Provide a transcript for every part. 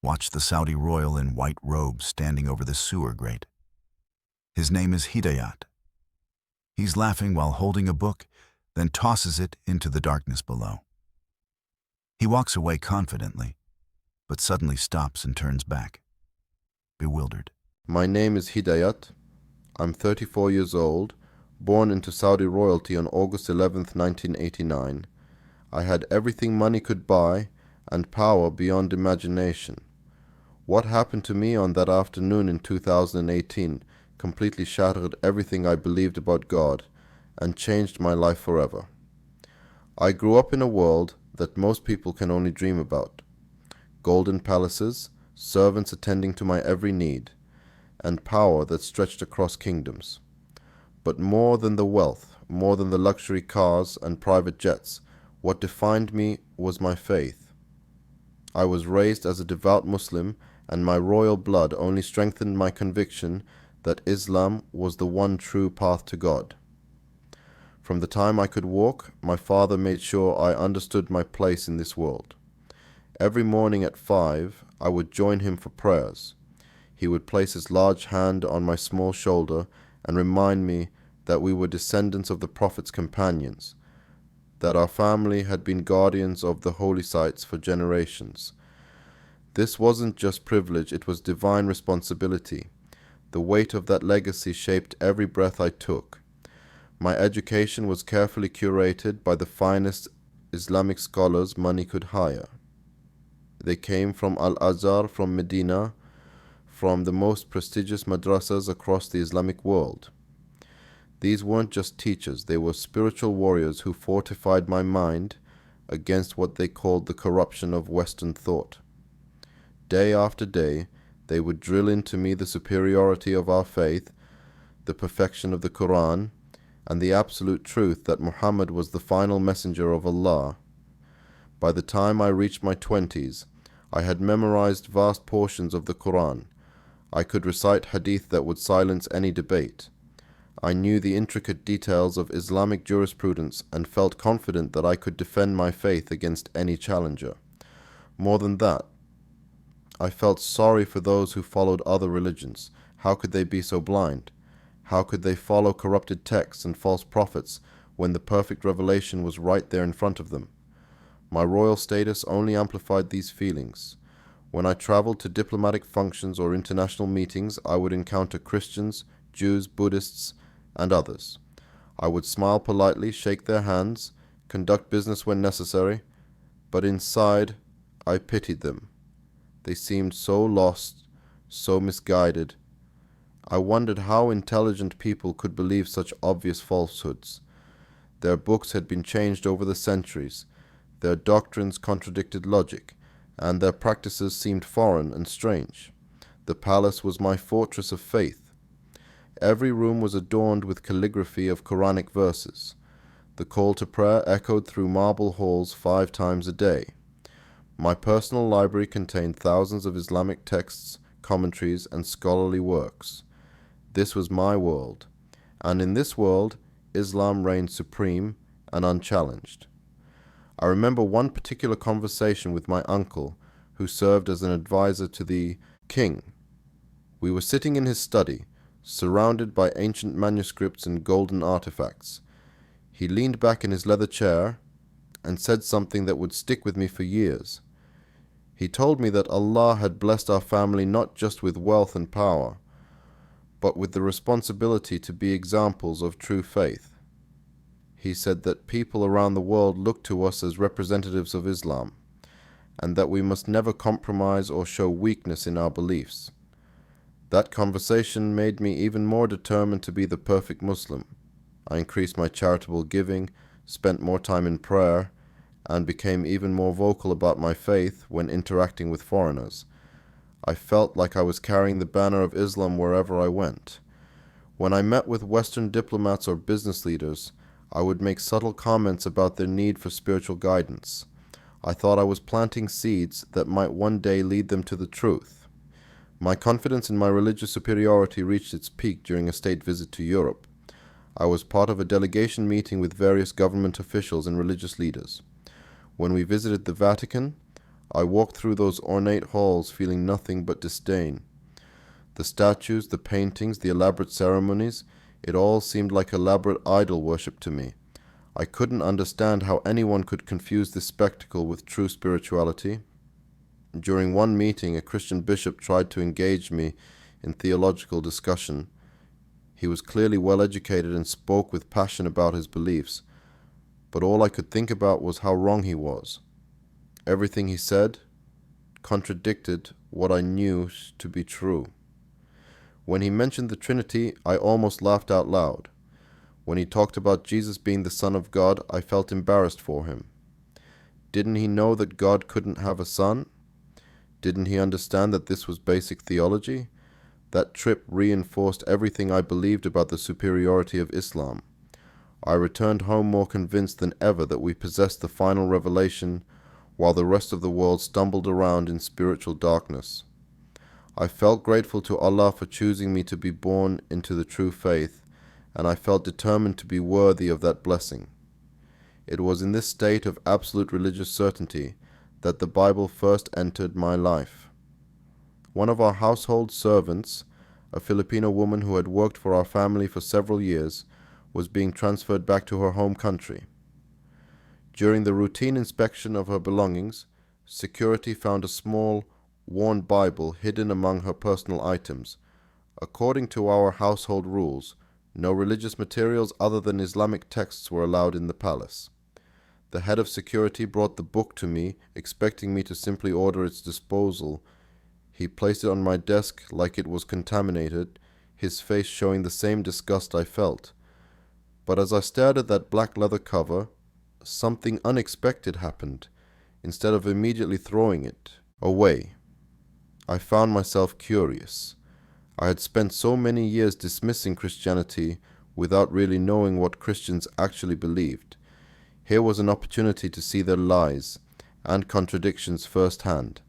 Watch the Saudi royal in white robes standing over the sewer grate. His name is Hidayat. He's laughing while holding a book, then tosses it into the darkness below. He walks away confidently, but suddenly stops and turns back, bewildered. My name is Hidayat. I'm 34 years old, born into Saudi royalty on August 11th, 1989. I had everything money could buy and power beyond imagination. What happened to me on that afternoon in 2018 completely shattered everything I believed about God and changed my life forever. I grew up in a world that most people can only dream about. Golden palaces, servants attending to my every need, and power that stretched across kingdoms. But more than the wealth, more than the luxury cars and private jets, what defined me was my faith. I was raised as a devout Muslim, and my royal blood only strengthened my conviction that Islam was the one true path to God. From the time I could walk, my father made sure I understood my place in this world. Every morning at 5, I would join him for prayers. He would place his large hand on my small shoulder and remind me that we were descendants of the Prophet's companions, that our family had been guardians of the holy sites for generations. This wasn't just privilege, it was divine responsibility. The weight of that legacy shaped every breath I took. My education was carefully curated by the finest Islamic scholars money could hire. They came from Al-Azhar, from Medina, from the most prestigious madrasas across the Islamic world. These weren't just teachers, they were spiritual warriors who fortified my mind against what they called the corruption of Western thought. Day after day, they would drill into me the superiority of our faith, the perfection of the Quran, and the absolute truth that Muhammad was the final messenger of Allah. By the time I reached my 20s, I had memorized vast portions of the Quran. I could recite hadith that would silence any debate. I knew the intricate details of Islamic jurisprudence and felt confident that I could defend my faith against any challenger. More than that, I felt sorry for those who followed other religions. How could they be so blind? How could they follow corrupted texts and false prophets when the perfect revelation was right there in front of them? My royal status only amplified these feelings. When I traveled to diplomatic functions or international meetings, I would encounter Christians, Jews, Buddhists, and others. I would smile politely, shake their hands, conduct business when necessary, but inside, I pitied them. They seemed so lost, so misguided. I wondered how intelligent people could believe such obvious falsehoods. Their books had been changed over the centuries, their doctrines contradicted logic, and their practices seemed foreign and strange. The palace was my fortress of faith. Every room was adorned with calligraphy of Quranic verses. The call to prayer echoed through marble halls 5 times a day. My personal library contained thousands of Islamic texts, commentaries, and scholarly works. This was my world, and in this world, Islam reigned supreme and unchallenged. I remember one particular conversation with my uncle, who served as an advisor to the king. We were sitting in his study, surrounded by ancient manuscripts and golden artifacts. He leaned back in his leather chair and said something that would stick with me for years. He told me that Allah had blessed our family not just with wealth and power, but with the responsibility to be examples of true faith. He said that people around the world look to us as representatives of Islam, and that we must never compromise or show weakness in our beliefs. That conversation made me even more determined to be the perfect Muslim. I increased my charitable giving, spent more time in prayer, and became even more vocal about my faith when interacting with foreigners. I felt like I was carrying the banner of Islam wherever I went. When I met with Western diplomats or business leaders, I would make subtle comments about their need for spiritual guidance. I thought I was planting seeds that might one day lead them to the truth. My confidence in my religious superiority reached its peak during a state visit to Europe. I was part of a delegation meeting with various government officials and religious leaders. When we visited the Vatican, I walked through those ornate halls feeling nothing but disdain. The statues, the paintings, the elaborate ceremonies, it all seemed like elaborate idol worship to me. I couldn't understand how anyone could confuse this spectacle with true spirituality. During one meeting, a Christian bishop tried to engage me in theological discussion. He was clearly well educated and spoke with passion about his beliefs, but all I could think about was how wrong he was. Everything he said contradicted what I knew to be true. When he mentioned the Trinity, I almost laughed out loud. When he talked about Jesus being the Son of God, I felt embarrassed for him. Didn't he know that God couldn't have a son? Didn't he understand that this was basic theology? That trip reinforced everything I believed about the superiority of Islam. I returned home more convinced than ever that we possessed the final revelation, while the rest of the world stumbled around in spiritual darkness. I felt grateful to Allah for choosing me to be born into the true faith, and I felt determined to be worthy of that blessing. It was in this state of absolute religious certainty that the Bible first entered my life. One of our household servants, a Filipino woman who had worked for our family for several years, was being transferred back to her home country. During the routine inspection of her belongings, security found a small, worn Bible hidden among her personal items. According to our household rules, no religious materials other than Islamic texts were allowed in the palace. The head of security brought the book to me, expecting me to simply order its disposal. He placed it on my desk like it was contaminated, his face showing the same disgust I felt. But as I stared at that black leather cover, something unexpected happened. Instead of immediately throwing it away, I found myself curious. I had spent so many years dismissing Christianity without really knowing what Christians actually believed. Here was an opportunity to see their lies and contradictions firsthand.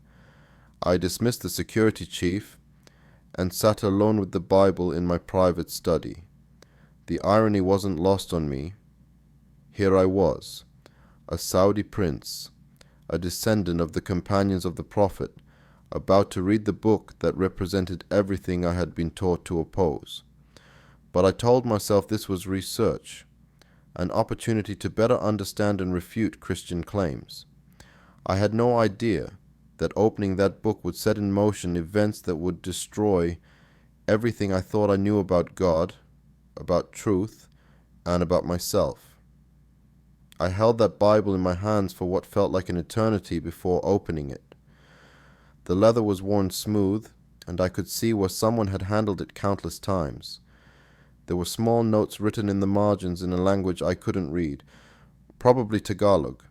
I dismissed the security chief and sat alone with the Bible in my private study. The irony wasn't lost on me. Here I was, a Saudi prince, a descendant of the companions of the Prophet, about to read the book that represented everything I had been taught to oppose. But I told myself this was research, an opportunity to better understand and refute Christian claims. I had no idea that opening that book would set in motion events that would destroy everything I thought I knew about God, about truth, and about myself. I held that Bible in my hands for what felt like an eternity before opening it. The leather was worn smooth, and I could see where someone had handled it countless times. There were small notes written in the margins in a language I couldn't read, probably Tagalog.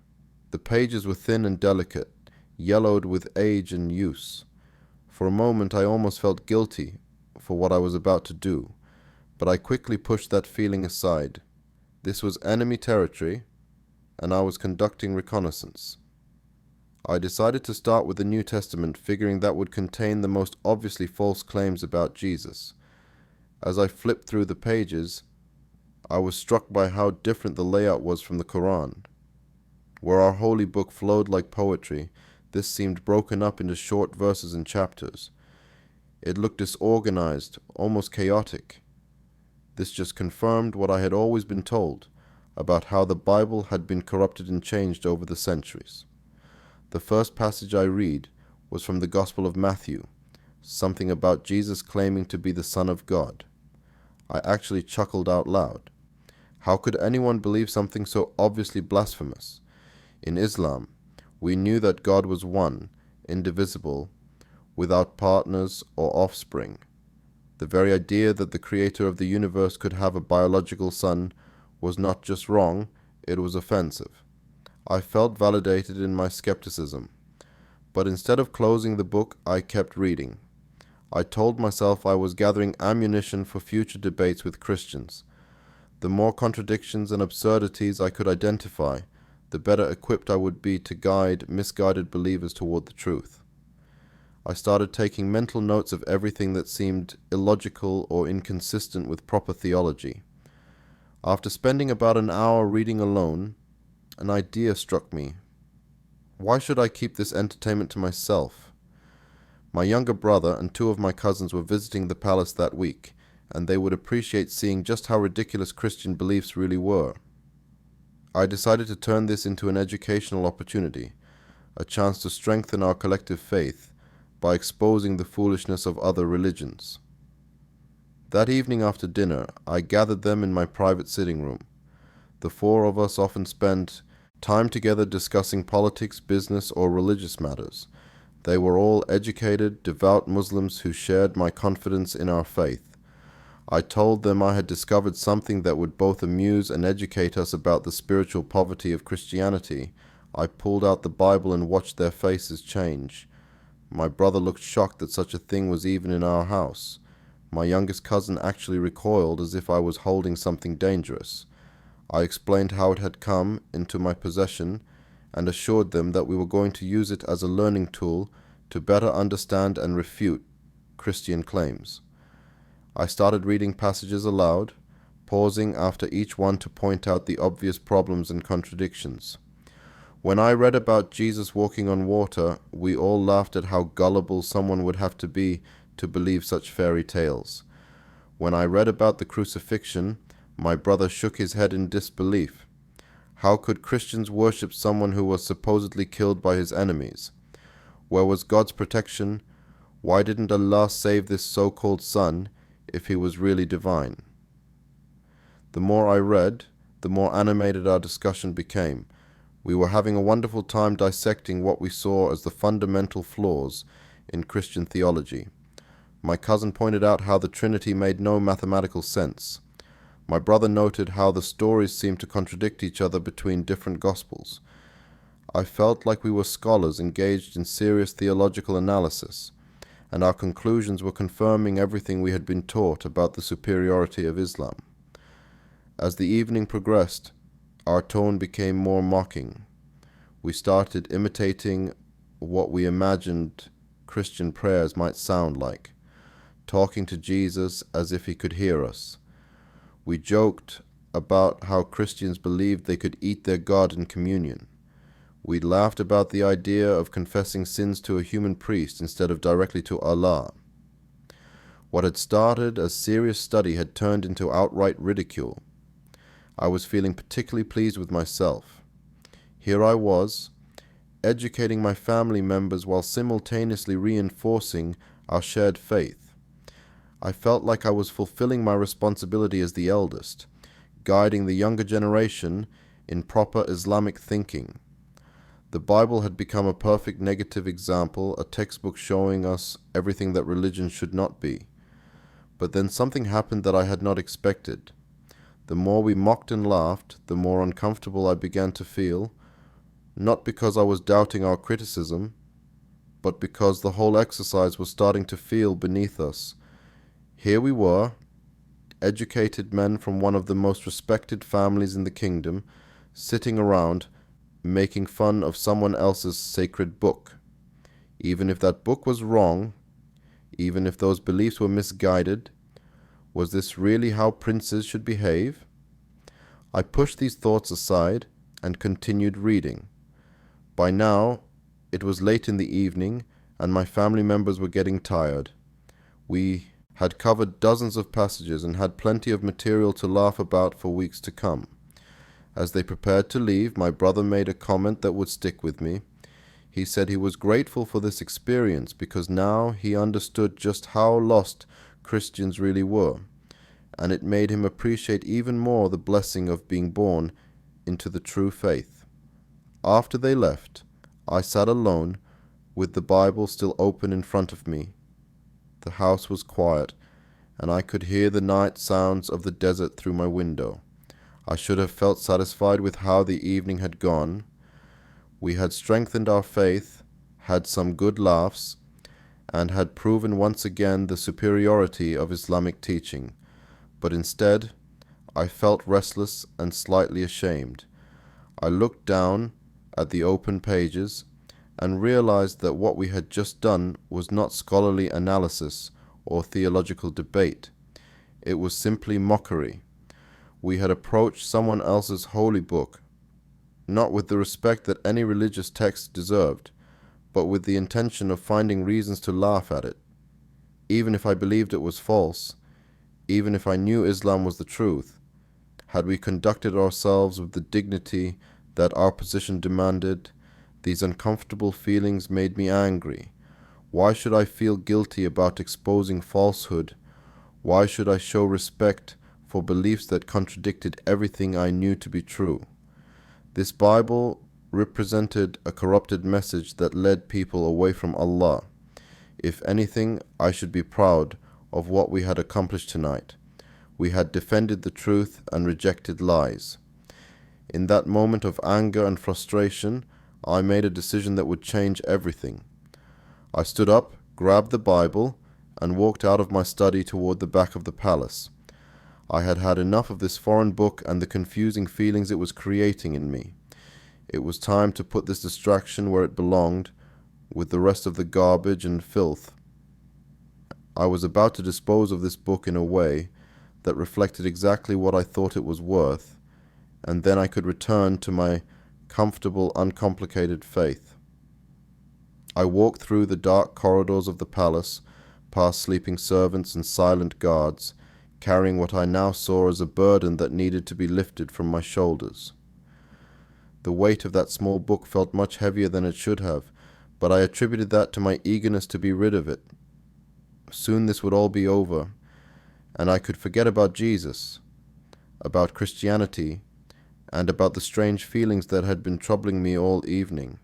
The pages were thin and delicate, yellowed with age and use. For a moment I almost felt guilty for what I was about to do, but I quickly pushed that feeling aside. This was enemy territory, and I was conducting reconnaissance. I decided to start with the New Testament, figuring that would contain the most obviously false claims about Jesus. As I flipped through the pages, I was struck by how different the layout was from the Quran. Where our holy book flowed like poetry, this seemed broken up into short verses and chapters. It looked disorganized, almost chaotic. This just confirmed what I had always been told about how the Bible had been corrupted and changed over the centuries. The first passage I read was from the Gospel of Matthew, something about Jesus claiming to be the Son of God. I actually chuckled out loud. How could anyone believe something so obviously blasphemous? In Islam, we knew that God was one, indivisible, without partners or offspring. The very idea that the creator of the universe could have a biological son was not just wrong, it was offensive. I felt validated in my skepticism, but instead of closing the book, I kept reading. I told myself I was gathering ammunition for future debates with Christians. The more contradictions and absurdities I could identify, the better equipped I would be to guide misguided believers toward the truth. I started taking mental notes of everything that seemed illogical or inconsistent with proper theology. After spending about an hour reading alone, an idea struck me. Why should I keep this entertainment to myself? My younger brother and 2 of my cousins were visiting the palace that week, and they would appreciate seeing just how ridiculous Christian beliefs really were. I decided to turn this into an educational opportunity, a chance to strengthen our collective faith by exposing the foolishness of other religions. That evening after dinner, I gathered them in my private sitting room. The 4 of us often spent time together discussing politics, business, or religious matters. They were all educated, devout Muslims who shared my confidence in our faith. I told them I had discovered something that would both amuse and educate us about the spiritual poverty of Christianity. I pulled out the Bible and watched their faces change. My brother looked shocked that such a thing was even in our house. My youngest cousin actually recoiled as if I was holding something dangerous. I explained how it had come into my possession and assured them that we were going to use it as a learning tool to better understand and refute Christian claims. I started reading passages aloud, pausing after each one to point out the obvious problems and contradictions. When I read about Jesus walking on water, we all laughed at how gullible someone would have to be to believe such fairy tales. When I read about the crucifixion, my brother shook his head in disbelief. How could Christians worship someone who was supposedly killed by his enemies? Where was God's protection? Why didn't Allah save this so-called son if he was really divine? The more I read, the more animated our discussion became. We were having a wonderful time dissecting what we saw as the fundamental flaws in Christian theology. My cousin pointed out how the Trinity made no mathematical sense. My brother noted how the stories seemed to contradict each other between different Gospels. I felt like we were scholars engaged in serious theological analysis, and our conclusions were confirming everything we had been taught about the superiority of Islam. As the evening progressed, our tone became more mocking. We started imitating what we imagined Christian prayers might sound like, talking to Jesus as if he could hear us. We joked about how Christians believed they could eat their God in communion. We laughed about the idea of confessing sins to a human priest instead of directly to Allah. What had started as serious study had turned into outright ridicule. I was feeling particularly pleased with myself. Here I was, educating my family members while simultaneously reinforcing our shared faith. I felt like I was fulfilling my responsibility as the eldest, guiding the younger generation in proper Islamic thinking. The Bible had become a perfect negative example, a textbook showing us everything that religion should not be. But then something happened that I had not expected. The more we mocked and laughed, the more uncomfortable I began to feel, not because I was doubting our criticism, but because the whole exercise was starting to feel beneath us. Here we were, educated men from one of the most respected families in the kingdom, sitting around, making fun of someone else's sacred book. Even if that book was wrong, even if those beliefs were misguided, was this really how princes should behave? I pushed these thoughts aside and continued reading. By now, it was late in the evening, and my family members were getting tired. We had covered dozens of passages and had plenty of material to laugh about for weeks to come. As they prepared to leave, my brother made a comment that would stick with me. He said he was grateful for this experience because now he understood just how lost Christians really were, and it made him appreciate even more the blessing of being born into the true faith. After they left, I sat alone with the Bible still open in front of me. The house was quiet, and I could hear the night sounds of the desert through my window. I should have felt satisfied with how the evening had gone. We had strengthened our faith, had some good laughs, and had proven once again the superiority of Islamic teaching. But instead, I felt restless and slightly ashamed. I looked down at the open pages and realized that what we had just done was not scholarly analysis or theological debate. It was simply mockery. We had approached someone else's holy book, not with the respect that any religious text deserved, but with the intention of finding reasons to laugh at it. Even if I believed it was false, even if I knew Islam was the truth, had we conducted ourselves with the dignity that our position demanded, these uncomfortable feelings made me angry. Why should I feel guilty about exposing falsehood? Why should I show respect for beliefs that contradicted everything I knew to be true? This Bible represented a corrupted message that led people away from Allah. If anything, I should be proud of what we had accomplished tonight. We had defended the truth and rejected lies. In that moment of anger and frustration, I made a decision that would change everything. I stood up, grabbed the Bible, and walked out of my study toward the back of the palace. I had had enough of this foreign book and the confusing feelings it was creating in me. It was time to put this distraction where it belonged, with the rest of the garbage and filth. I was about to dispose of this book in a way that reflected exactly what I thought it was worth, and then I could return to my comfortable, uncomplicated faith. I walked through the dark corridors of the palace, past sleeping servants and silent guards, carrying what I now saw as a burden that needed to be lifted from my shoulders. The weight of that small book felt much heavier than it should have, but I attributed that to my eagerness to be rid of it. Soon this would all be over, and I could forget about Jesus, about Christianity, and about the strange feelings that had been troubling me all evening.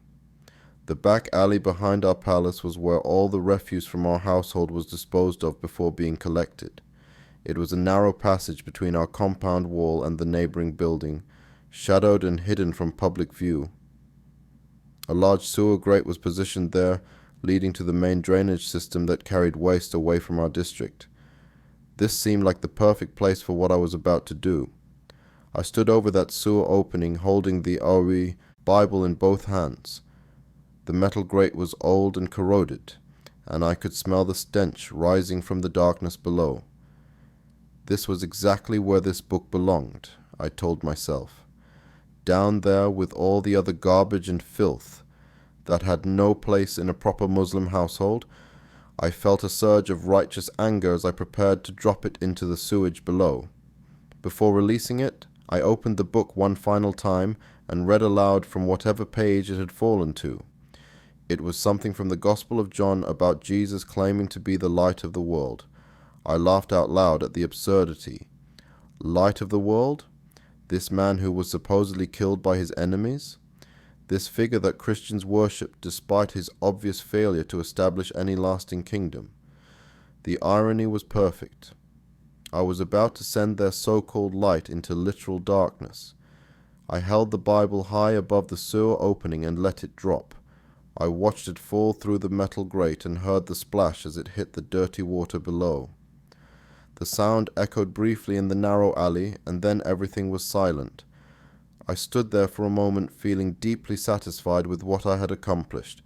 The back alley behind our palace was where all the refuse from our household was disposed of before being collected. It was a narrow passage between our compound wall and the neighboring building, shadowed and hidden from public view. A large sewer grate was positioned there, leading to the main drainage system that carried waste away from our district. This seemed like the perfect place for what I was about to do. I stood over that sewer opening, holding the Awi Bible in both hands. The metal grate was old and corroded, and I could smell the stench rising from the darkness below. This was exactly where this book belonged, I told myself. Down there with all the other garbage and filth that had no place in a proper Muslim household. I felt a surge of righteous anger as I prepared to drop it into the sewage below. Before releasing it, I opened the book one final time and read aloud from whatever page it had fallen to. It was something from the Gospel of John about Jesus claiming to be the light of the world. I laughed out loud at the absurdity. Light of the world? This man who was supposedly killed by his enemies? This figure that Christians worshipped despite his obvious failure to establish any lasting kingdom? The irony was perfect. I was about to send their so-called light into literal darkness. I held the Bible high above the sewer opening and let it drop. I watched it fall through the metal grate and heard the splash as it hit the dirty water below. The sound echoed briefly in the narrow alley, and then everything was silent. I stood there for a moment, feeling deeply satisfied with what I had accomplished.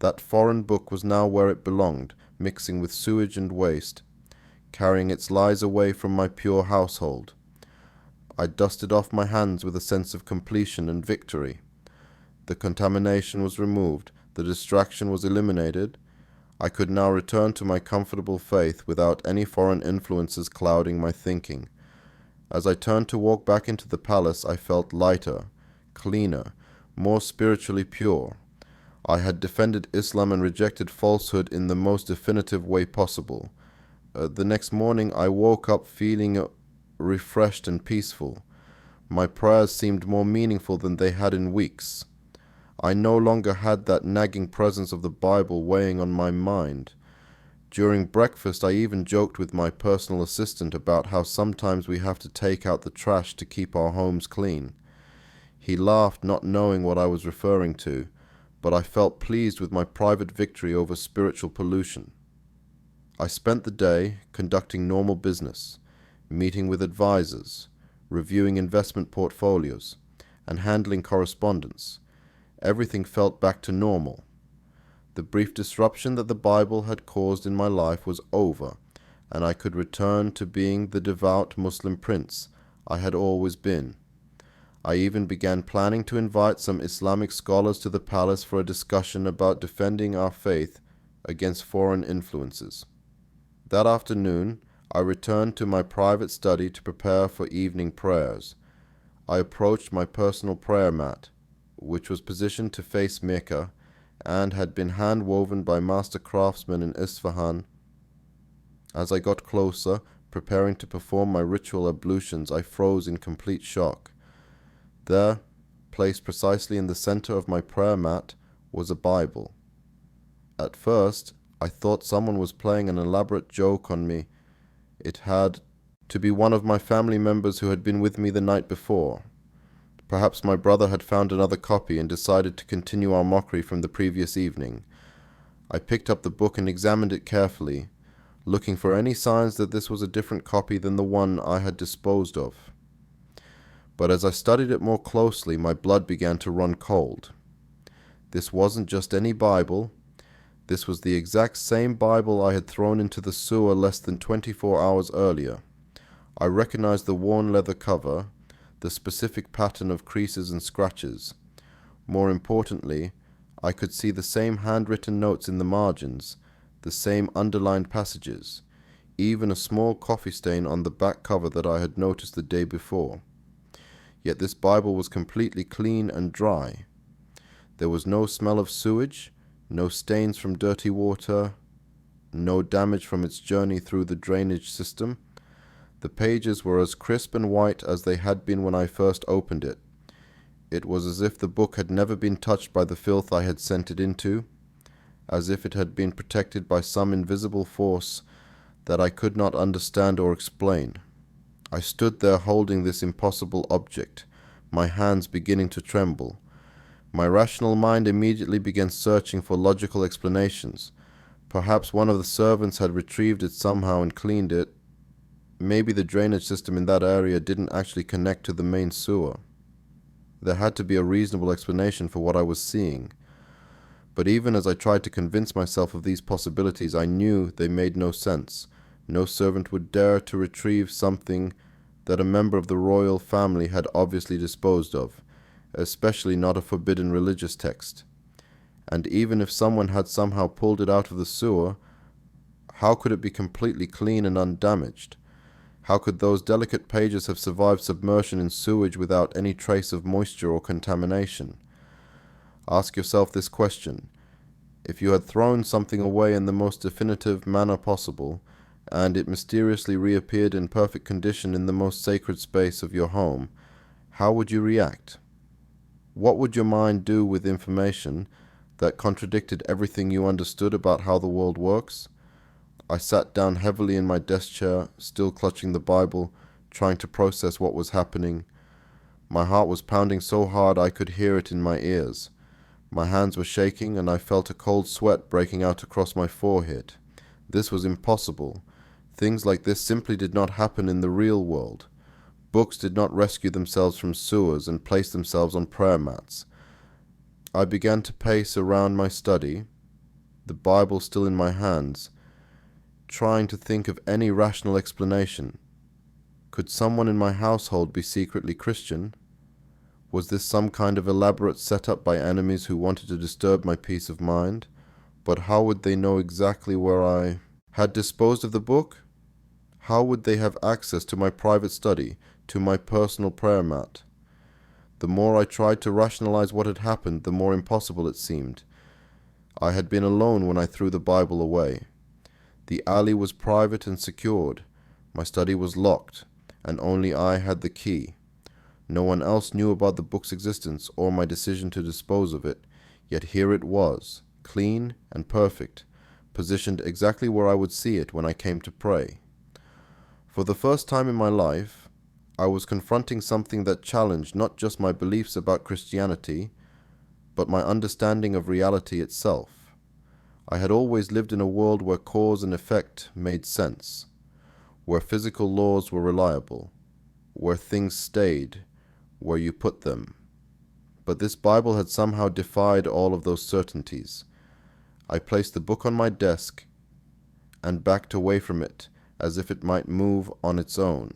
That foreign book was now where it belonged, mixing with sewage and waste, carrying its lies away from my pure household. I dusted off my hands with a sense of completion and victory. The contamination was removed, the distraction was eliminated. I could now return to my comfortable faith without any foreign influences clouding my thinking. As I turned to walk back into the palace, I felt lighter, cleaner, more spiritually pure. I had defended Islam and rejected falsehood in the most definitive way possible. The next morning I woke up feeling refreshed and peaceful. My prayers seemed more meaningful than they had in weeks. I no longer had that nagging presence of the Bible weighing on my mind. During breakfast, I even joked with my personal assistant about how sometimes we have to take out the trash to keep our homes clean. He laughed, not knowing what I was referring to, but I felt pleased with my private victory over spiritual pollution. I spent the day conducting normal business, meeting with advisors, reviewing investment portfolios, and handling correspondence. Everything felt back to normal. The brief disruption that the Bible had caused in my life was over, and I could return to being the devout Muslim prince I had always been. I even began planning to invite some Islamic scholars to the palace for a discussion about defending our faith against foreign influences. That afternoon, I returned to my private study to prepare for evening prayers. I approached my personal prayer mat, which was positioned to face Mecca and had been hand-woven by master craftsmen in Isfahan. As I got closer, preparing to perform my ritual ablutions, I froze in complete shock. There, placed precisely in the center of my prayer mat, was a Bible. At first, I thought someone was playing an elaborate joke on me. It had to be one of my family members who had been with me the night before. Perhaps my brother had found another copy and decided to continue our mockery from the previous evening. I picked up the book and examined it carefully, looking for any signs that this was a different copy than the one I had disposed of. But as I studied it more closely, my blood began to run cold. This wasn't just any Bible. This was the exact same Bible I had thrown into the sewer less than 24 hours earlier. I recognized the worn leather cover, the specific pattern of creases and scratches. More importantly, I could see the same handwritten notes in the margins, the same underlined passages, even a small coffee stain on the back cover that I had noticed the day before. Yet this Bible was completely clean and dry. There was no smell of sewage, no stains from dirty water, no damage from its journey through the drainage system. The pages were as crisp and white as they had been when I first opened it. It was as if the book had never been touched by the filth I had sent it into, as if it had been protected by some invisible force that I could not understand or explain. I stood there holding this impossible object, my hands beginning to tremble. My rational mind immediately began searching for logical explanations. Perhaps one of the servants had retrieved it somehow and cleaned it. Maybe the drainage system in that area didn't actually connect to the main sewer. There had to be a reasonable explanation for what I was seeing. But even as I tried to convince myself of these possibilities, I knew they made no sense. No servant would dare to retrieve something that a member of the royal family had obviously disposed of, especially not a forbidden religious text. And even if someone had somehow pulled it out of the sewer, how could it be completely clean and undamaged? How could those delicate pages have survived submersion in sewage without any trace of moisture or contamination? Ask yourself this question. If you had thrown something away in the most definitive manner possible, and it mysteriously reappeared in perfect condition in the most sacred space of your home, how would you react? What would your mind do with information that contradicted everything you understood about how the world works? I sat down heavily in my desk chair, still clutching the Bible, trying to process what was happening. My heart was pounding so hard I could hear it in my ears. My hands were shaking, and I felt a cold sweat breaking out across my forehead. This was impossible. Things like this simply did not happen in the real world. Books did not rescue themselves from sewers and place themselves on prayer mats. I began to pace around my study, the Bible still in my hands, trying to think of any rational explanation. Could someone in my household be secretly Christian? Was this some kind of elaborate setup by enemies who wanted to disturb my peace of mind? But how would they know exactly where I had disposed of the book? How would they have access to my private study, to my personal prayer mat? The more I tried to rationalize what had happened, the more impossible it seemed. I had been alone when I threw the Bible away. The alley was private and secured. My study was locked, and only I had the key. No one else knew about the book's existence or my decision to dispose of it, yet here it was, clean and perfect, positioned exactly where I would see it when I came to pray. For the first time in my life, I was confronting something that challenged not just my beliefs about Christianity, but my understanding of reality itself. I had always lived in a world where cause and effect made sense, where physical laws were reliable, where things stayed where you put them. But this Bible had somehow defied all of those certainties. I placed the book on my desk and backed away from it as if it might move on its own.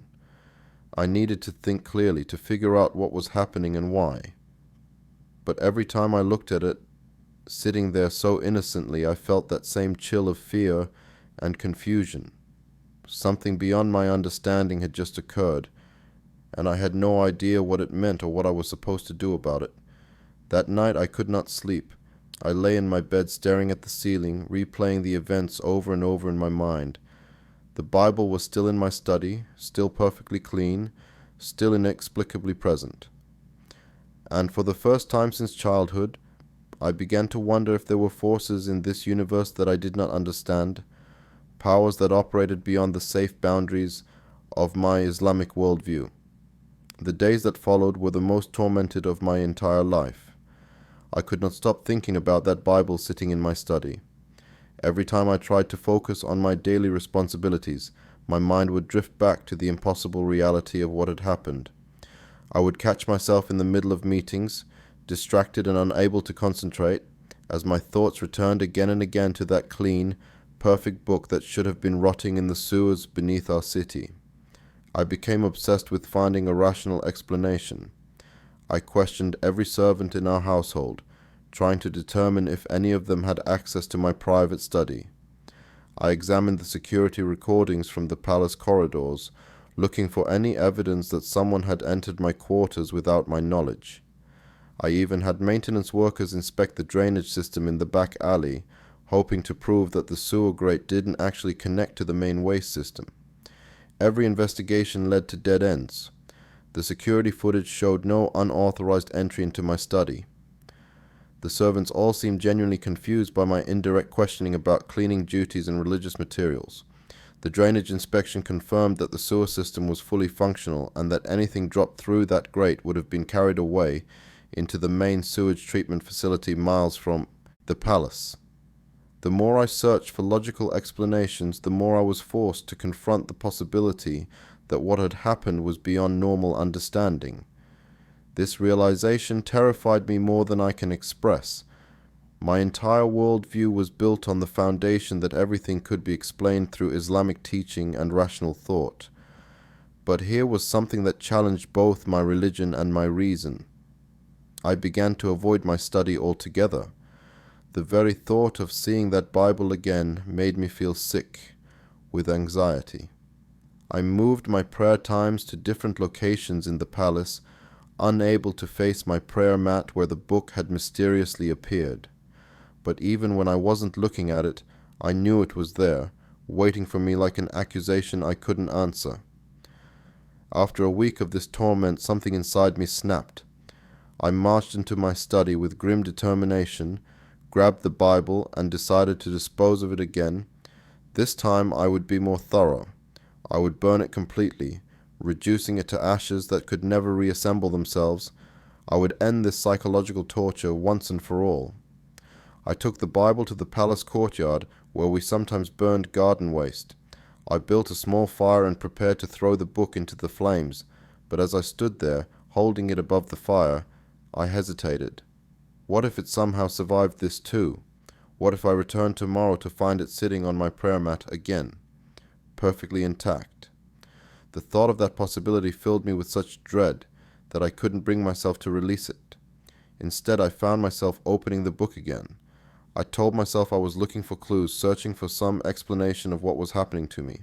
I needed to think clearly, to figure out what was happening and why. But every time I looked at it, sitting there so innocently, I felt that same chill of fear and confusion. Something beyond my understanding had just occurred, and I had no idea what it meant or what I was supposed to do about it. That night I could not sleep. I lay in my bed staring at the ceiling, replaying the events over and over in my mind. The Bible was still in my study, still perfectly clean, still inexplicably present. And for the first time since childhood, I began to wonder if there were forces in this universe that I did not understand, powers that operated beyond the safe boundaries of my Islamic worldview. The days that followed were the most tormented of my entire life. I could not stop thinking about that Bible sitting in my study. Every time I tried to focus on my daily responsibilities, my mind would drift back to the impossible reality of what had happened. I would catch myself in the middle of meetings, distracted and unable to concentrate, as my thoughts returned again and again to that clean, perfect book that should have been rotting in the sewers beneath our city. I became obsessed with finding a rational explanation. I questioned every servant in our household, trying to determine if any of them had access to my private study. I examined the security recordings from the palace corridors, looking for any evidence that someone had entered my quarters without my knowledge. I even had maintenance workers inspect the drainage system in the back alley, hoping to prove that the sewer grate didn't actually connect to the main waste system. Every investigation led to dead ends. The security footage showed no unauthorized entry into my study. The servants all seemed genuinely confused by my indirect questioning about cleaning duties and religious materials. The drainage inspection confirmed that the sewer system was fully functional and that anything dropped through that grate would have been carried away into the main sewage treatment facility miles from the palace. The more I searched for logical explanations, the more I was forced to confront the possibility that what had happened was beyond normal understanding. This realization terrified me more than I can express. My entire worldview was built on the foundation that everything could be explained through Islamic teaching and rational thought. But here was something that challenged both my religion and my reason. I began to avoid my study altogether. The very thought of seeing that Bible again made me feel sick with anxiety. I moved my prayer times to different locations in the palace, unable to face my prayer mat where the book had mysteriously appeared. But even when I wasn't looking at it, I knew it was there, waiting for me like an accusation I couldn't answer. After a week of this torment, something inside me snapped. I marched into my study with grim determination, grabbed the Bible, and decided to dispose of it again. This time I would be more thorough. I would burn it completely, reducing it to ashes that could never reassemble themselves. I would end this psychological torture once and for all. I took the Bible to the palace courtyard, where we sometimes burned garden waste. I built a small fire and prepared to throw the book into the flames, but as I stood there, holding it above the fire, I hesitated. What if it somehow survived this too? What if I returned tomorrow to find it sitting on my prayer mat again, perfectly intact? The thought of that possibility filled me with such dread that I couldn't bring myself to release it. Instead, I found myself opening the book again. I told myself I was looking for clues, searching for some explanation of what was happening to me.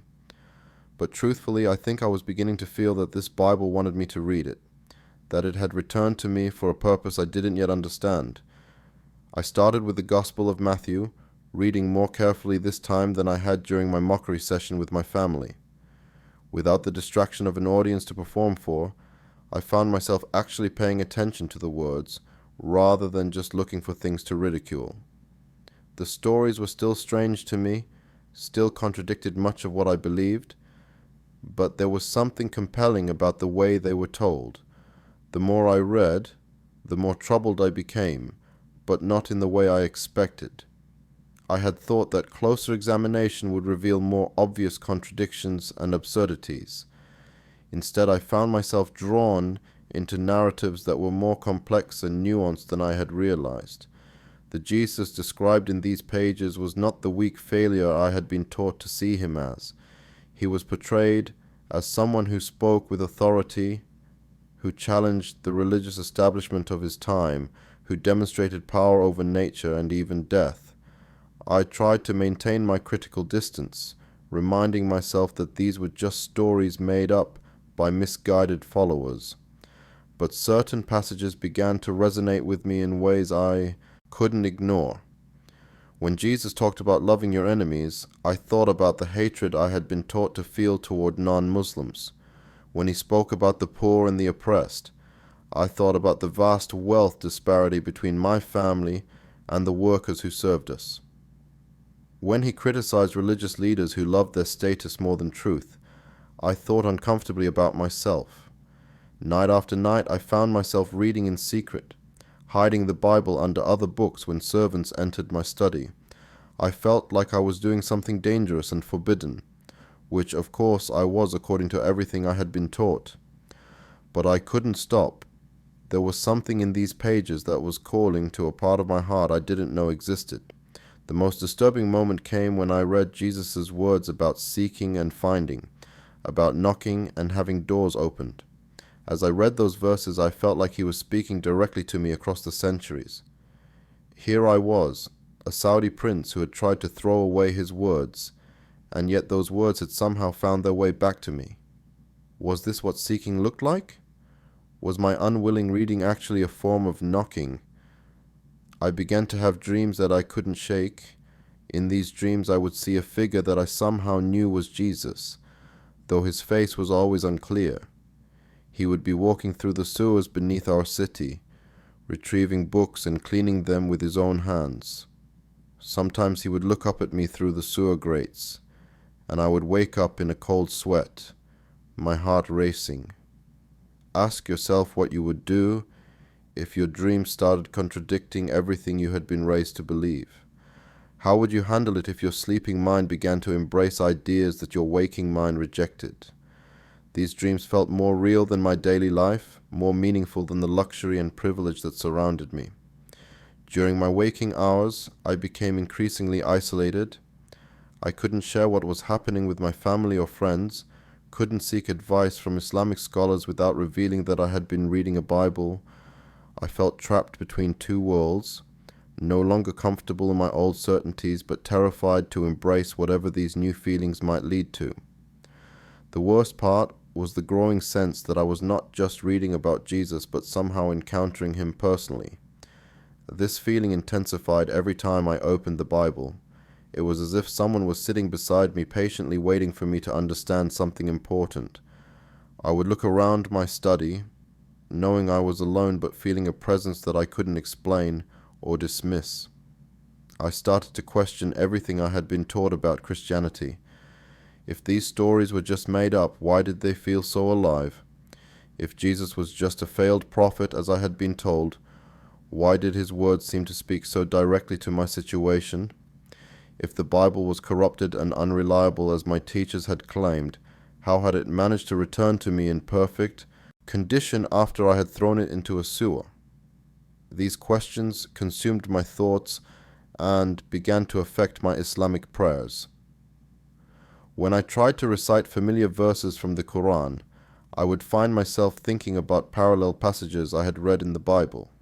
But truthfully, I think I was beginning to feel that this Bible wanted me to read it, that it had returned to me for a purpose I didn't yet understand. I started with the Gospel of Matthew, reading more carefully this time than I had during my mockery session with my family. Without the distraction of an audience to perform for, I found myself actually paying attention to the words, rather than just looking for things to ridicule. The stories were still strange to me, still contradicted much of what I believed, but there was something compelling about the way they were told. The more I read, the more troubled I became, but not in the way I expected. I had thought that closer examination would reveal more obvious contradictions and absurdities. Instead, I found myself drawn into narratives that were more complex and nuanced than I had realized. The Jesus described in these pages was not the weak failure I had been taught to see him as. He was portrayed As someone who spoke with authority, who challenged the religious establishment of his time, who demonstrated power over nature and even death, I tried to maintain my critical distance, reminding myself that these were just stories made up by misguided followers. But certain passages began to resonate with me in ways I couldn't ignore. When Jesus talked about loving your enemies, I thought about the hatred I had been taught to feel toward non-Muslims. When he spoke about the poor and the oppressed, I thought about the vast wealth disparity between my family and the workers who served us. When he criticized religious leaders who loved their status more than truth, I thought uncomfortably about myself. Night after night I found myself reading in secret, hiding the Bible under other books when servants entered my study. I felt like I was doing something dangerous and forbidden, which of course I was according to everything I had been taught. But I couldn't stop. There was something in these pages that was calling to a part of my heart I didn't know existed. The most disturbing moment came when I read Jesus' words about seeking and finding, about knocking and having doors opened. As I read those verses, I felt like he was speaking directly to me across the centuries. Here I was, a Saudi prince who had tried to throw away his words, and yet those words had somehow found their way back to me. Was this what seeking looked like? Was my unwilling reading actually a form of knocking? I began to have dreams that I couldn't shake. In these dreams I would see a figure that I somehow knew was Jesus, though his face was always unclear. He would be walking through the sewers beneath our city, retrieving books and cleaning them with his own hands. Sometimes he would look up at me through the sewer grates, and I would wake up in a cold sweat, my heart racing. Ask yourself what you would do if your dreams started contradicting everything you had been raised to believe. How would you handle it if your sleeping mind began to embrace ideas that your waking mind rejected? These dreams felt more real than my daily life, more meaningful than the luxury and privilege that surrounded me. During my waking hours, I became increasingly isolated. I couldn't share what was happening with my family or friends, couldn't seek advice from Islamic scholars without revealing that I had been reading a Bible. I felt trapped between two worlds, no longer comfortable in my old certainties, but terrified to embrace whatever these new feelings might lead to. The worst part was the growing sense that I was not just reading about Jesus, but somehow encountering him personally. This feeling intensified every time I opened the Bible. It was as if someone was sitting beside me, patiently waiting for me to understand something important. I would look around my study, knowing I was alone but feeling a presence that I couldn't explain or dismiss. I started to question everything I had been taught about Christianity. If these stories were just made up, why did they feel so alive? If Jesus was just a failed prophet, as I had been told, why did his words seem to speak so directly to my situation? If the Bible was corrupted and unreliable as my teachers had claimed, how had it managed to return to me in perfect condition after I had thrown it into a sewer? These questions consumed my thoughts and began to affect my Islamic prayers. When I tried to recite familiar verses from the Quran, I would find myself thinking about parallel passages I had read in the Bible.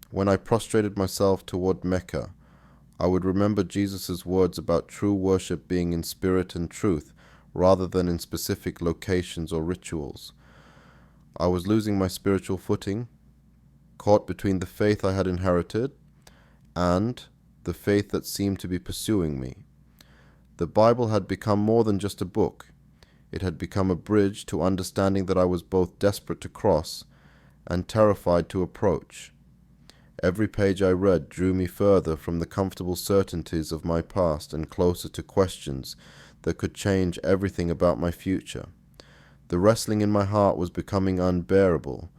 When I prostrated myself toward Mecca, I would remember Jesus' words about true worship being in spirit and truth, rather than in specific locations or rituals. I was losing my spiritual footing, caught between the faith I had inherited and the faith that seemed to be pursuing me. The Bible had become more than just a book. It had become a bridge to understanding that I was both desperate to cross and terrified to approach. Every page I read drew me further from the comfortable certainties of my past and closer to questions that could change everything about my future. The wrestling in my heart was becoming unbearable,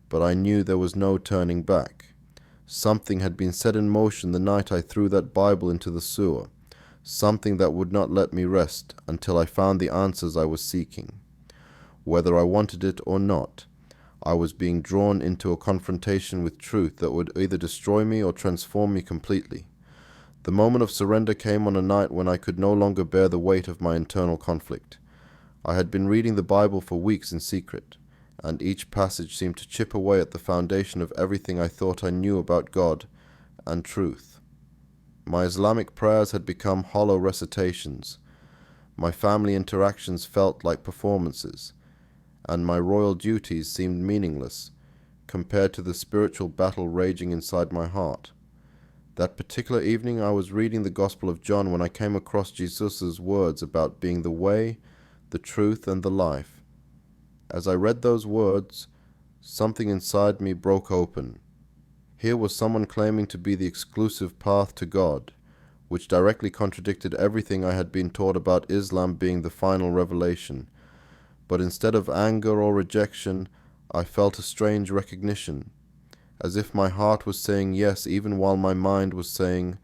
but I knew there was no turning back. Something had been set in motion the night I threw that Bible into the sewer, something that would not let me rest until I found the answers I was seeking. Whether I wanted it or not, I was being drawn into a confrontation with truth that would either destroy me or transform me completely. The moment of surrender came on a night when I could no longer bear the weight of my internal conflict. I had been reading the Bible for weeks in secret, and each passage seemed to chip away at the foundation of everything I thought I knew about God and truth. My Islamic prayers had become hollow recitations. My family interactions felt like performances, and my royal duties seemed meaningless compared to the spiritual battle raging inside my heart. That particular evening I was reading the Gospel of John when I came across Jesus' words about being the way, the truth, and the life. As I read those words, something inside me broke open. Here was someone claiming to be the exclusive path to God, which directly contradicted everything I had been taught about Islam being the final revelation. But instead of anger or rejection, I felt a strange recognition, as if my heart was saying yes even while my mind was saying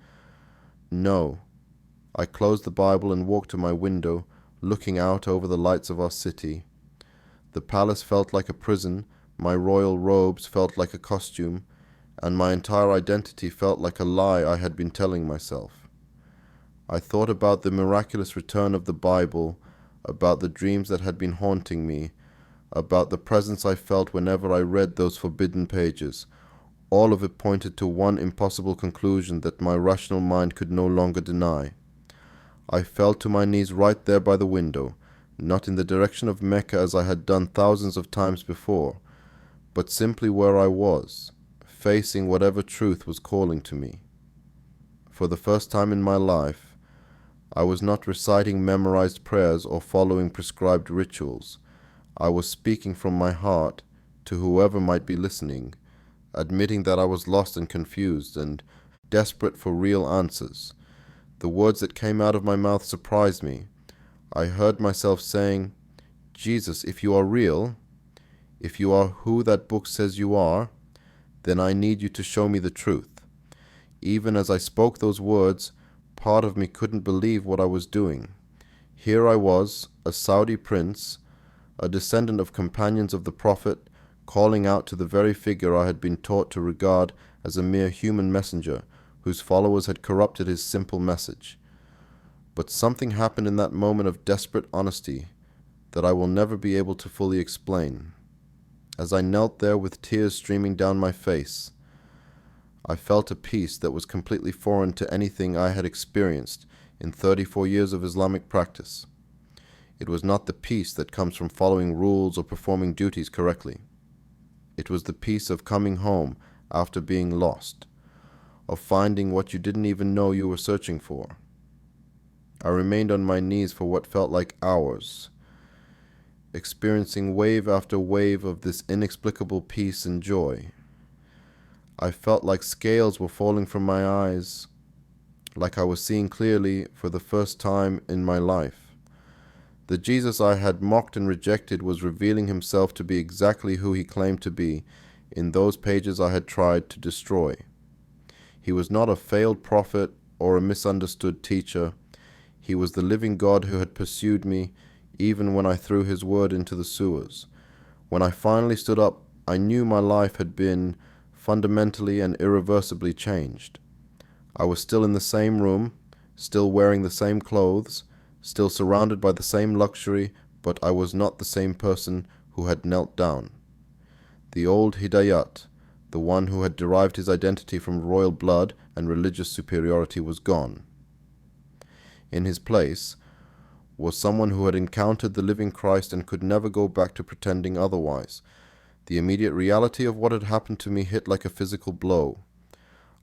no. I closed the Bible and walked to my window, looking out over the lights of our city. The palace felt like a prison, my royal robes felt like a costume, and my entire identity felt like a lie I had been telling myself. I thought about the miraculous return of the Bible, about the dreams that had been haunting me, about the presence I felt whenever I read those forbidden pages. All of it pointed to one impossible conclusion that my rational mind could no longer deny. I fell to my knees right there by the window, not in the direction of Mecca as I had done thousands of times before, but simply where I was, facing whatever truth was calling to me. For the first time in my life, I was not reciting memorized prayers or following prescribed rituals. I was speaking from my heart to whoever might be listening, admitting that I was lost and confused and desperate for real answers. The words that came out of my mouth surprised me. I heard myself saying, "Jesus, if you are real, if you are who that book says you are, then I need you to show me the truth." Even as I spoke those words, part of me couldn't believe what I was doing. Here I was, a Saudi prince, a descendant of companions of the Prophet, calling out to the very figure I had been taught to regard as a mere human messenger, whose followers had corrupted his simple message. But something happened in that moment of desperate honesty that I will never be able to fully explain. As I knelt there with tears streaming down my face, I felt a peace that was completely foreign to anything I had experienced in 34 years of Islamic practice. It was not the peace that comes from following rules or performing duties correctly. It was the peace of coming home after being lost, of finding what you didn't even know you were searching for. I remained on my knees for what felt like hours, experiencing wave after wave of this inexplicable peace and joy. I felt like scales were falling from my eyes, like I was seeing clearly for the first time in my life. The Jesus I had mocked and rejected was revealing himself to be exactly who he claimed to be in those pages I had tried to destroy. He was not a failed prophet or a misunderstood teacher. He was the living God who had pursued me even when I threw his word into the sewers. When I finally stood up, I knew my life had been fundamentally and irreversibly changed. I was still in the same room, still wearing the same clothes, still surrounded by the same luxury, but I was not the same person who had knelt down. The old Hidayat, the one who had derived his identity from royal blood and religious superiority, was gone. In his place was someone who had encountered the living Christ and could never go back to pretending otherwise. The immediate reality of what had happened to me hit like a physical blow.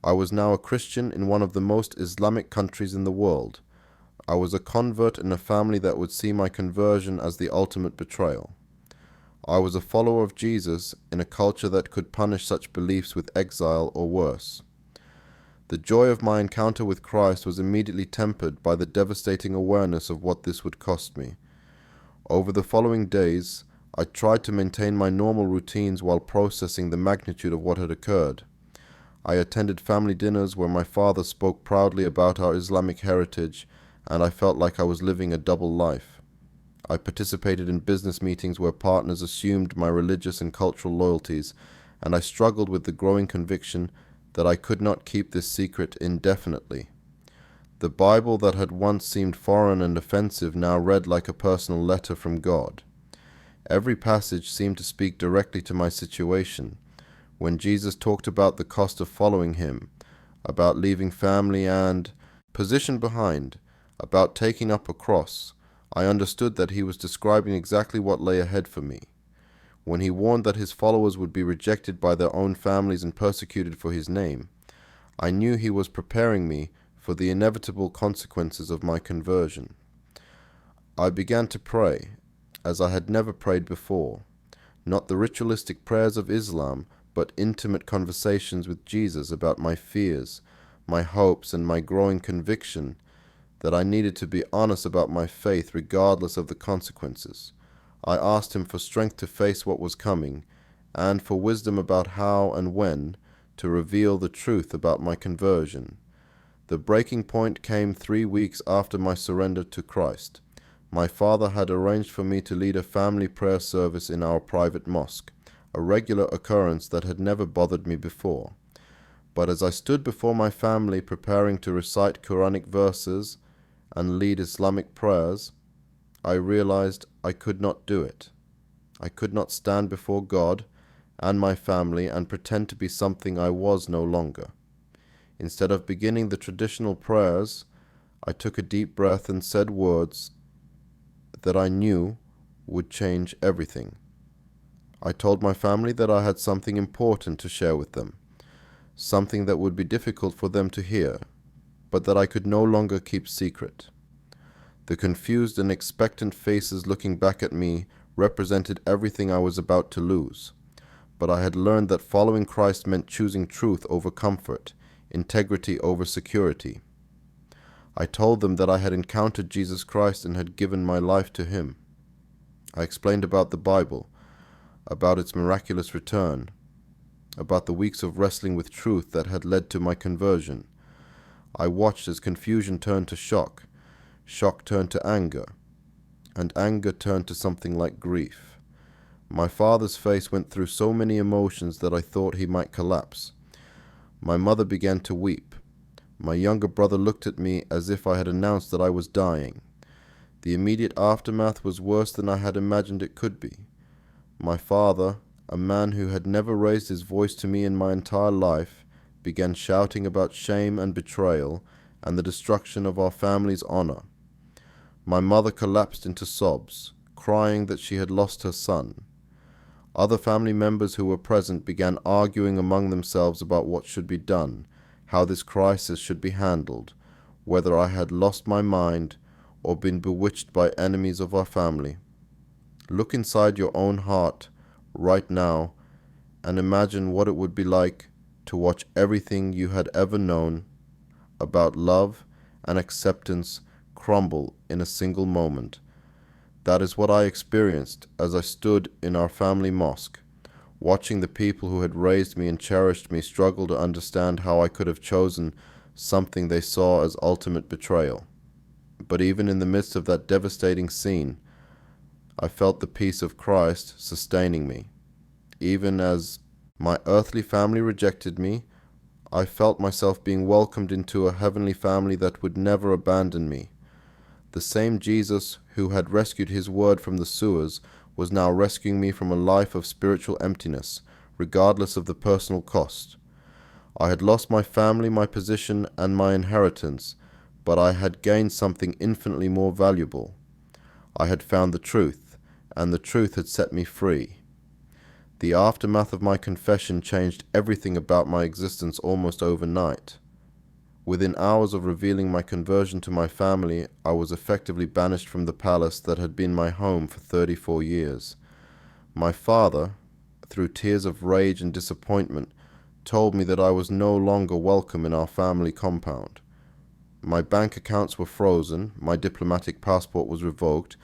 I was now a Christian in one of the most Islamic countries in the world. I was a convert in a family that would see my conversion as the ultimate betrayal. I was a follower of Jesus in a culture that could punish such beliefs with exile or worse. The joy of my encounter with Christ was immediately tempered by the devastating awareness of what this would cost me. Over the following days, I tried to maintain my normal routines while processing the magnitude of what had occurred. I attended family dinners where my father spoke proudly about our Islamic heritage, and I felt like I was living a double life. I participated in business meetings where partners assumed my religious and cultural loyalties, and I struggled with the growing conviction that I could not keep this secret indefinitely. The Bible that had once seemed foreign and offensive now read like a personal letter from God. Every passage seemed to speak directly to my situation. When Jesus talked about the cost of following him, about leaving family and position behind, about taking up a cross, I understood that he was describing exactly what lay ahead for me. When he warned that his followers would be rejected by their own families and persecuted for his name, I knew he was preparing me for the inevitable consequences of my conversion. I began to pray, as I had never prayed before, not the ritualistic prayers of Islam, but intimate conversations with Jesus about my fears, my hopes, and my growing conviction that I needed to be honest about my faith regardless of the consequences. I asked him for strength to face what was coming, and for wisdom about how and when to reveal the truth about my conversion. The breaking point came 3 weeks after my surrender to Christ. My father had arranged for me to lead a family prayer service in our private mosque, a regular occurrence that had never bothered me before. But as I stood before my family preparing to recite Quranic verses and lead Islamic prayers, I realized I could not do it. I could not stand before God and my family and pretend to be something I was no longer. Instead of beginning the traditional prayers, I took a deep breath and said words that I knew would change everything. I told my family that I had something important to share with them, something that would be difficult for them to hear, but that I could no longer keep secret. The confused and expectant faces looking back at me represented everything I was about to lose, but I had learned that following Christ meant choosing truth over comfort, integrity over security. I told them that I had encountered Jesus Christ and had given my life to him. I explained about the Bible, about its miraculous return, about the weeks of wrestling with truth that had led to my conversion. I watched as confusion turned to shock, shock turned to anger, and anger turned to something like grief. My father's face went through so many emotions that I thought he might collapse. My mother began to weep. My younger brother looked at me as if I had announced that I was dying. The immediate aftermath was worse than I had imagined it could be. My father, a man who had never raised his voice to me in my entire life, began shouting about shame and betrayal and the destruction of our family's honor. My mother collapsed into sobs, crying that she had lost her son. Other family members who were present began arguing among themselves about what should be done, how this crisis should be handled, whether I had lost my mind or been bewitched by enemies of our family. Look inside your own heart right now and imagine what it would be like to watch everything you had ever known about love and acceptance crumble in a single moment. That is what I experienced as I stood in our family mosque, watching the people who had raised me and cherished me struggle to understand how I could have chosen something they saw as ultimate betrayal. But even in the midst of that devastating scene, I felt the peace of Christ sustaining me. Even as my earthly family rejected me, I felt myself being welcomed into a heavenly family that would never abandon me. The same Jesus who had rescued his word from the sewers was now rescuing me from a life of spiritual emptiness, regardless of the personal cost. I had lost my family, my position, and my inheritance, but I had gained something infinitely more valuable. I had found the truth, and the truth had set me free. The aftermath of my confession changed everything about my existence almost overnight. Within hours of revealing my conversion to my family, I was effectively banished from the palace that had been my home for 34 years. My father, through tears of rage and disappointment, told me that I was no longer welcome in our family compound. My bank accounts were frozen, my diplomatic passport was revoked,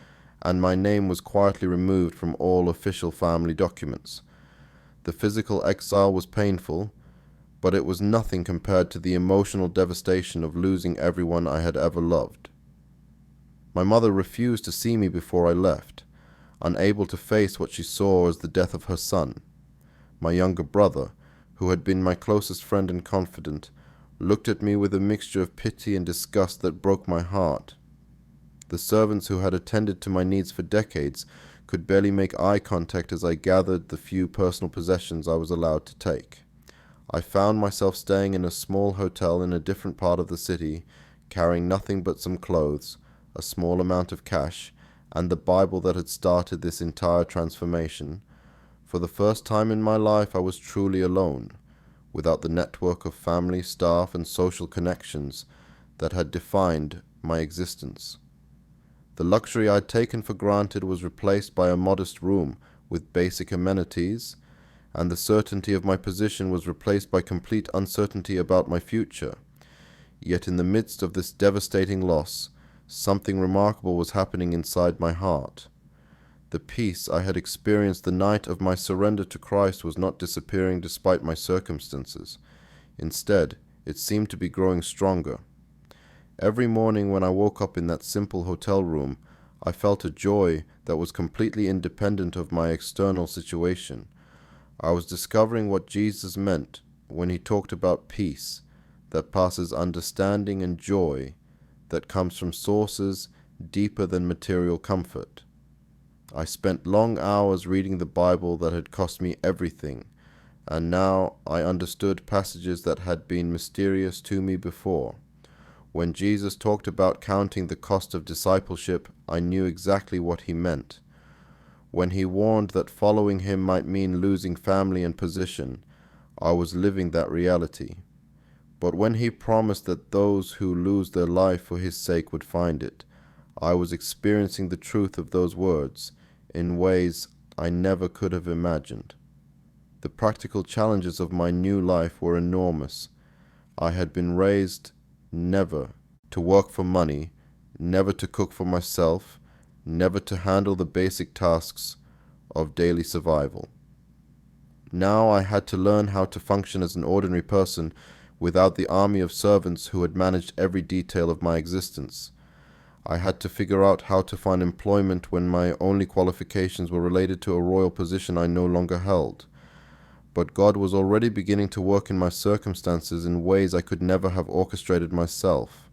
and my name was quietly removed from all official family documents. The physical exile was painful, but it was nothing compared to the emotional devastation of losing everyone I had ever loved. My mother refused to see me before I left, unable to face what she saw as the death of her son. My younger brother, who had been my closest friend and confidant, looked at me with a mixture of pity and disgust that broke my heart. The servants who had attended to my needs for decades could barely make eye contact as I gathered the few personal possessions I was allowed to take. I found myself staying in a small hotel in a different part of the city, carrying nothing but some clothes, a small amount of cash, and the Bible that had started this entire transformation. For the first time in my life, I was truly alone, without the network of family, staff, and social connections that had defined my existence. The luxury I had taken for granted was replaced by a modest room with basic amenities, and the certainty of my position was replaced by complete uncertainty about my future. Yet in the midst of this devastating loss, something remarkable was happening inside my heart. The peace I had experienced the night of my surrender to Christ was not disappearing despite my circumstances. Instead, it seemed to be growing stronger. Every morning when I woke up in that simple hotel room, I felt a joy that was completely independent of my external situation. I was discovering what Jesus meant when he talked about peace that passes understanding and joy that comes from sources deeper than material comfort. I spent long hours reading the Bible that had cost me everything, and now I understood passages that had been mysterious to me before. When Jesus talked about counting the cost of discipleship, I knew exactly what he meant. When he warned that following him might mean losing family and position, I was living that reality. But when he promised that those who lose their life for his sake would find it, I was experiencing the truth of those words in ways I never could have imagined. The practical challenges of my new life were enormous. I had been raised never to work for money, never to cook for myself, never to handle the basic tasks of daily survival. Now I had to learn how to function as an ordinary person without the army of servants who had managed every detail of my existence. I had to figure out how to find employment when my only qualifications were related to a royal position I no longer held. But God was already beginning to work in my circumstances in ways I could never have orchestrated myself.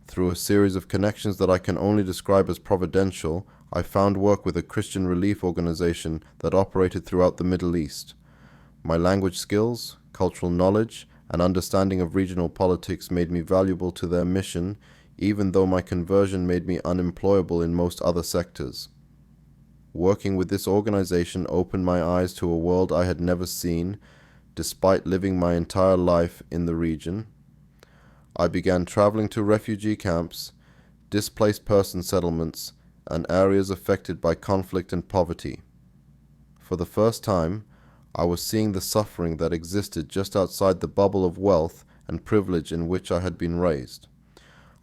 Through a series of connections that I can only describe as providential, I found work with a Christian relief organization that operated throughout the Middle East. My language skills, cultural knowledge, and understanding of regional politics made me valuable to their mission, even though my conversion made me unemployable in most other sectors. Working with this organization opened my eyes to a world I had never seen, despite living my entire life in the region. I began traveling to refugee camps, displaced person settlements, and areas affected by conflict and poverty. For the first time, I was seeing the suffering that existed just outside the bubble of wealth and privilege in which I had been raised.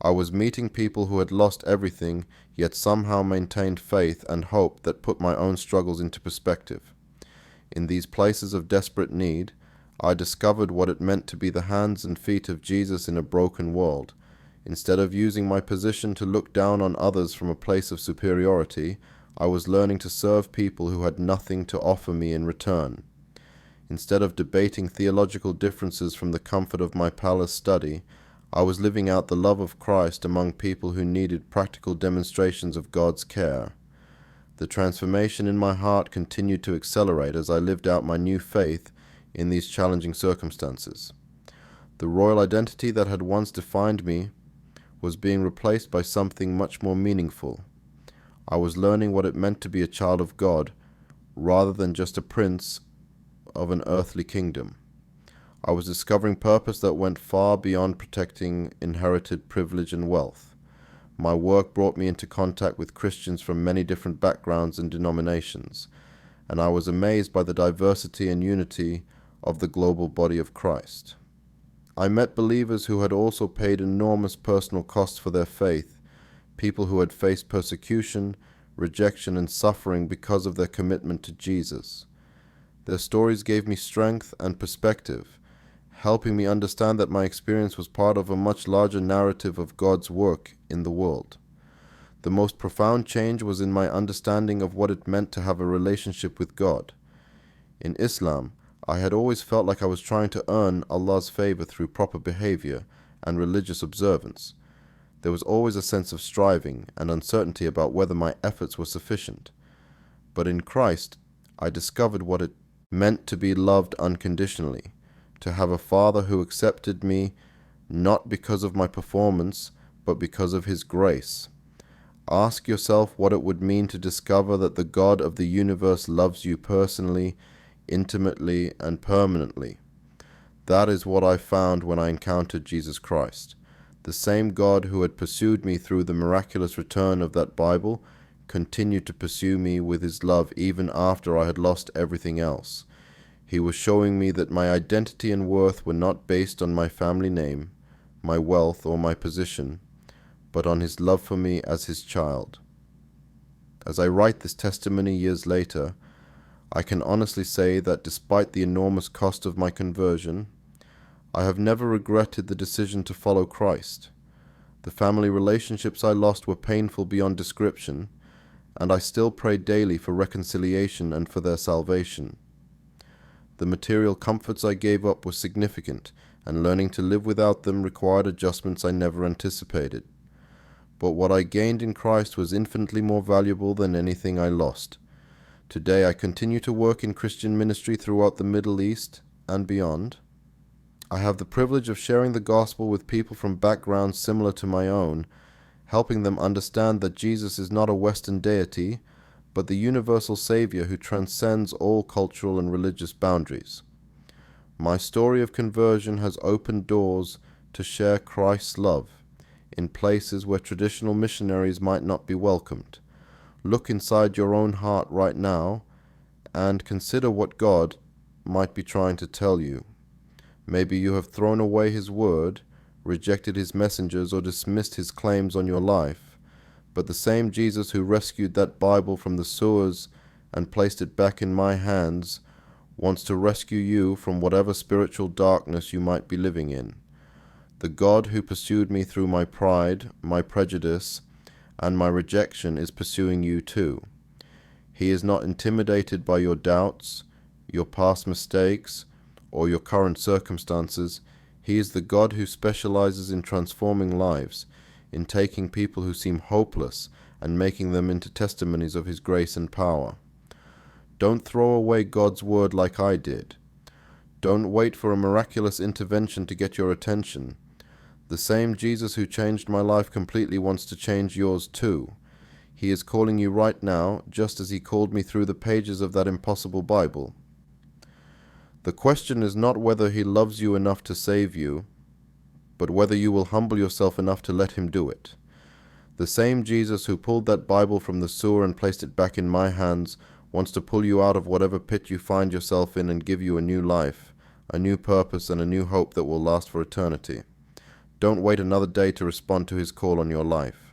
I was meeting people who had lost everything, yet somehow maintained faith and hope that put my own struggles into perspective. In these places of desperate need, I discovered what it meant to be the hands and feet of Jesus in a broken world. Instead of using my position to look down on others from a place of superiority, I was learning to serve people who had nothing to offer me in return. Instead of debating theological differences from the comfort of my palace study, I was living out the love of Christ among people who needed practical demonstrations of God's care. The transformation in my heart continued to accelerate as I lived out my new faith in these challenging circumstances. The royal identity that had once defined me was being replaced by something much more meaningful. I was learning what it meant to be a child of God, rather than just a prince of an earthly kingdom. I was discovering purpose that went far beyond protecting inherited privilege and wealth. My work brought me into contact with Christians from many different backgrounds and denominations, and I was amazed by the diversity and unity of the global body of Christ. I met believers who had also paid enormous personal costs for their faith, people who had faced persecution, rejection, and suffering because of their commitment to Jesus. Their stories gave me strength and perspective, helping me understand that my experience was part of a much larger narrative of God's work in the world. The most profound change was in my understanding of what it meant to have a relationship with God. In Islam, I had always felt like I was trying to earn Allah's favor through proper behavior and religious observance. There was always a sense of striving and uncertainty about whether my efforts were sufficient. But in Christ, I discovered what it meant to be loved unconditionally, to have a Father who accepted me not because of my performance, but because of His grace. Ask yourself what it would mean to discover that the God of the universe loves you personally, intimately, and permanently. That is what I found when I encountered Jesus Christ. The same God who had pursued me through the miraculous return of that Bible continued to pursue me with His love even after I had lost everything else. He was showing me that my identity and worth were not based on my family name, my wealth, or my position, but on His love for me as His child. As I write this testimony years later, I can honestly say that despite the enormous cost of my conversion, I have never regretted the decision to follow Christ. The family relationships I lost were painful beyond description, and I still pray daily for reconciliation and for their salvation. The material comforts I gave up were significant, and learning to live without them required adjustments I never anticipated. But what I gained in Christ was infinitely more valuable than anything I lost. Today I continue to work in Christian ministry throughout the Middle East and beyond. I have the privilege of sharing the gospel with people from backgrounds similar to my own, helping them understand that Jesus is not a Western deity, but the universal Savior who transcends all cultural and religious boundaries. My story of conversion has opened doors to share Christ's love in places where traditional missionaries might not be welcomed. Look inside your own heart right now and consider what God might be trying to tell you. Maybe you have thrown away His word, rejected His messengers, or dismissed His claims on your life. But the same Jesus who rescued that Bible from the sewers and placed it back in my hands wants to rescue you from whatever spiritual darkness you might be living in. The God who pursued me through my pride, my prejudice, and my rejection is pursuing you too. He is not intimidated by your doubts, your past mistakes, or your current circumstances. He is the God who specializes in transforming lives, in taking people who seem hopeless and making them into testimonies of His grace and power. Don't throw away God's word like I did. Don't wait for a miraculous intervention to get your attention. The same Jesus who changed my life completely wants to change yours too. He is calling you right now, just as He called me through the pages of that impossible Bible. The question is not whether He loves you enough to save you, but whether you will humble yourself enough to let Him do it. The same Jesus who pulled that Bible from the sewer and placed it back in my hands wants to pull you out of whatever pit you find yourself in and give you a new life, a new purpose, and a new hope that will last for eternity. Don't wait another day to respond to His call on your life.